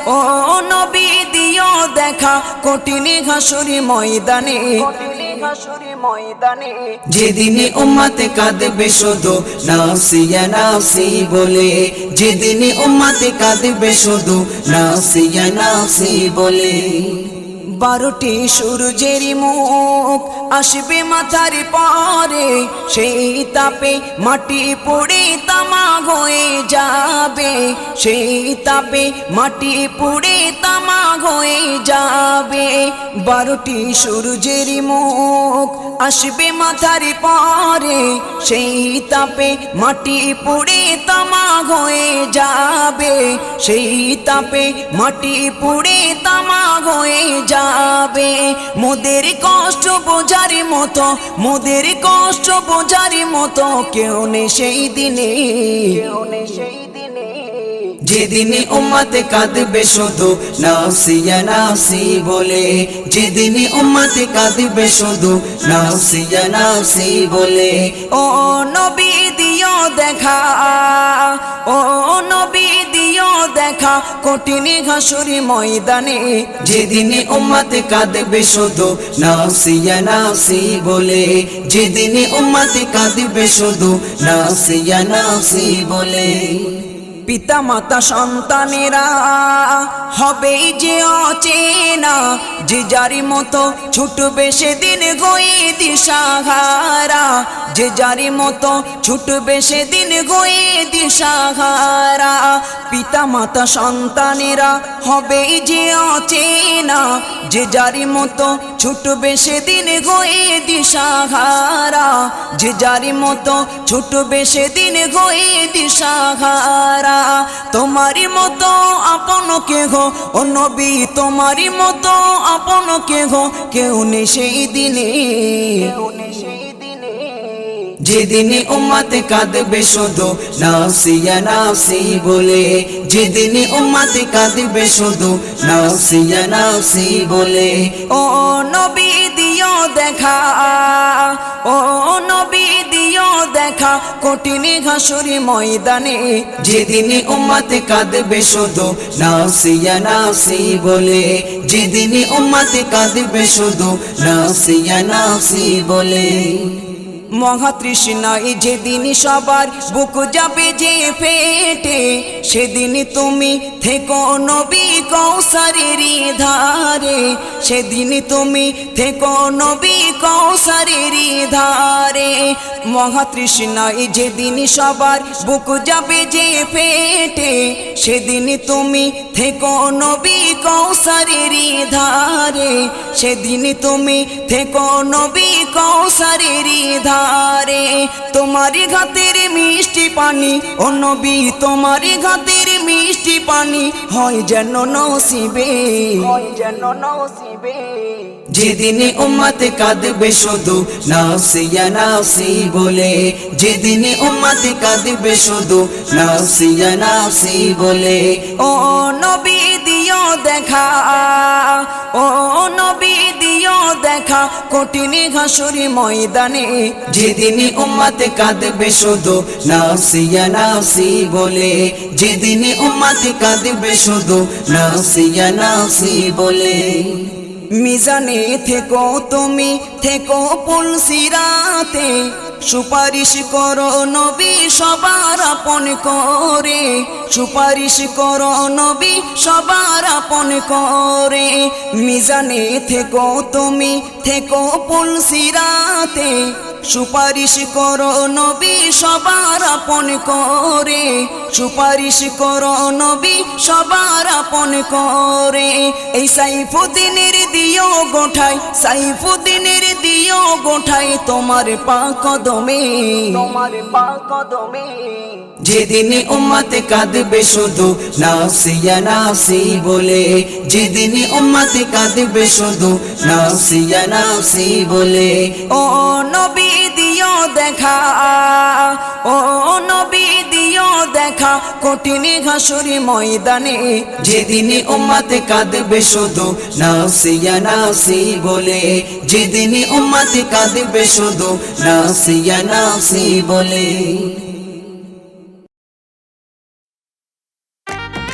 ও নবী দিও দেখা কঠিন হাসুরি ময়দানে, যেদিন উম্মত কাঁদবে শুধু নাফসি ইয়া নাফসি বলে, যেদিন উম্মত কাঁদবে শুধু নাফসি ইয়া নাফসি বলে। 12টি সূর্যের মুখ আসবে মাথার পরে, সেই তাপে মাটি পুড়ে তামা হয়ে যাবে, সেই তাপে মাটি পুড়ে তামা হয়ে যাবে। 12টি সূর্যের মুখ আসবে মাথার পরে, সেই তাপে মাটি পুড়ে তামা হয়ে যাবে, সেই তাপে মাটি পুড়ে তামা হয়ে যাবে। মোদের কষ্ট বোঝার মতো, মোদের কষ্ট বোঝার মতো কেউ নেই সেই দিনে, যেদিন উম্মত কাঁদবে শুধু নাফসি ইয়া নাফসি বলে, যেদিন উম্মত কাঁদবে শুধু নাফসি ইয়া নাফসি বলে। ও নবী দিও দেখা, ও নবী দিও দেখা কঠিন হাসুরি ময়দানে, যেদিন উম্মত কাঁদবে শুধু নাফসি ইয়া নাফসি বলে, যেদিন উম্মত কাঁদবে শুধু নাফসি ইয়া নাফসি বলে। পিতা মাতা সন্তানেরা হবে যে অচেনা, যে যারি মতো ছুটবে সেদিন গয়ে দিশাহারা, যে যারি মতো ছুটবে সেদিন গয়ে দিশাহারা। পিতা মাতা সন্তানেরা হবে যে অচেনা, যে যারি মতো ছুটবে সেদিন গয়ে দিশাহারা, যে যারি মতো ছুটবে সেদিন গয়ে দিশাহারা। তোমারি মতো আপন কেহ ও নবী, তোমারি মতো আপন কেহ কেউ নেই সেই দিনে, যেদিন উম্মত কাঁদবে শুধু নাফসি ইয়া নাফসি বলে, যেদিন উম্মত কাঁদবে শুধু নাফসি ইয়া নাফসি বলে। ও নবী দিও দেখা, ও নবী দিও দেখা কঠিন হাসুরি ময়দানে, যেদিন উম্মত কাঁদবে শুধু নাফসি ইয়া নাফসি বলে, যেদিন উম্মত কাঁদবে শুধু নাফসি ইয়া নাফসি বলে। মহাতৃষ্ণায় যেদিন সবার বুক যাবে যে ফেটে, সেদিন তুমি থেকো নবী কৌসারের ধারে, সেদিন তুমি থেকো নবী কৌসারের ধারে। মহাতৃষ্ণায় যেদিন সবার বুক যাবে যে ফেটে, সেদিন তুমি থেকো নবী কৌসারের ধারে, সেদিন তুমি থেকো নবী কৌসারের ধারে। তোমারি ঘাতের মিষ্টি পানি ও নবী, তোমারি ঘাতের মিষ্টি পানি হয় যেন নসিবে, হয় যেন নসিবে। যেদিন উম্মত কাঁদবে শুধু নাফসি ইয়া নাফসি বলে, যেদিন উম্মত কাঁদবে শুধু নাফসি ইয়া নাফসি বলে। ও নবী দিও দেখা, ও নবী দিও দেখা কঠিন হাসুরি ময়দানে, যেদিন উম্মত কাঁদবে শুধু নাফসি ইয়া নাফসি বলে, যেদিন উম্মত কাঁদবে শুধু নাফসি ইয়া নাফসি বলে। মিজানে থেকো তুমি থেকো পুলসিরাতে, সুপারিশ করো নবী সবার আপন করে, সুপারিশ করো নবী সবার আপন করে। মিজানে থেকো তুমি থেকো পুলসিরাতে, সুপারিশ করো নবী সবার আপন করে, সুপারিশ করো নবী সবার আপন করে। এই সাইফুদ্দিনের দিও গোঠাই, সাইফুদ্দিনের দিও গোঠাই তোমার পাক কদমে, তোমার পাক কদমে। যেদিন উম্মত কাঁদবে শুধু নাফসি ইয়া নাফসি বলে, যেদিন উম্মত কাঁদবে শুধু নাফসি ইয়া নাফসি বলে। ও নবী দিও দেখা, ও নবী দিও দেখা কঠিন হাসুরি ময়দানে, যেদিন উম্মত কাঁদবে শুধু নাফসি ইয়া নাফসি বলে, যেদিন উম্মত কাঁদবে শুধু নাফসি ইয়া নাফসি বলে।